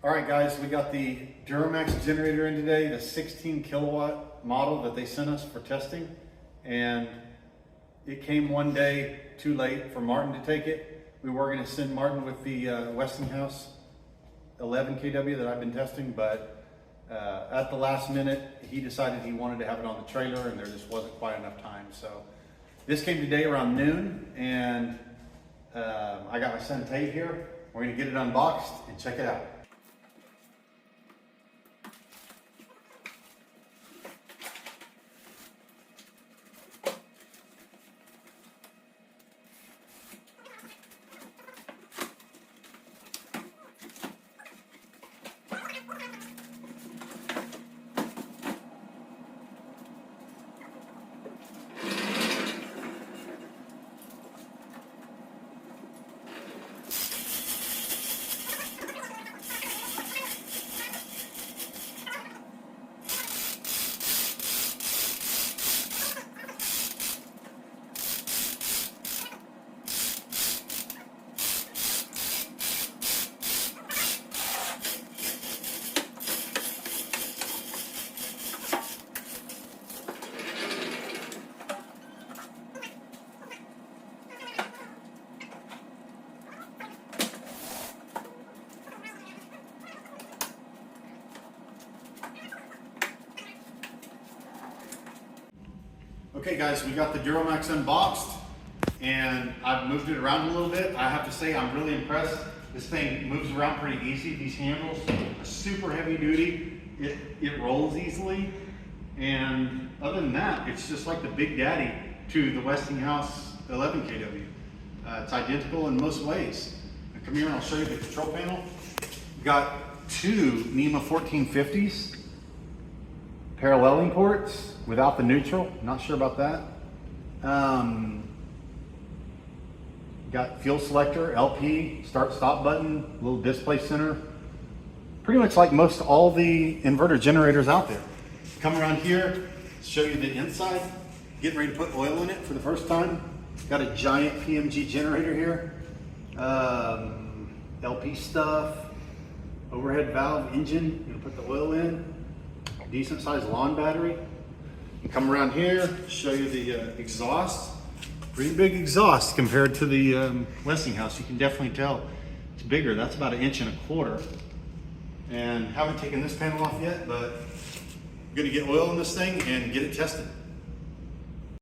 All right, guys, we got the DuroMax generator in today, the 16 kilowatt model that they sent us for testing. And it came one day too late for Martin to take it. We were gonna send Martin with the Westinghouse 11 kW that I've been testing, but at the last minute, he decided he wanted to have it on the trailer and there just wasn't quite enough time. So this came today around noon, and I got my son Tate here. We're gonna get it unboxed and check it out. Okay guys, we got the DuroMax unboxed and I've moved it around a little bit. I have to say I'm really impressed. This thing moves around pretty easy. These handles are super heavy duty. It rolls easily. And other than that, it's just like the big daddy to the Westinghouse 11 kW. It's identical in most ways. Now come here and I'll show you the control panel. We've got two NEMA 1450s. Paralleling ports without the neutral, not sure about that. Got fuel selector, LP, start stop button, little display center. Pretty much like most all the inverter generators out there. Come around here, show you the inside. Getting ready to put oil in it for the first time. Got a giant PMG generator here. LP stuff, overhead valve engine, gonna put the oil in. Decent sized lawn battery. And come around here, show you the exhaust. Pretty big exhaust compared to the Westinghouse. You can definitely tell it's bigger. That's about 1.25 inches. And haven't taken this panel off yet, but I'm gonna get oil in this thing and get it tested.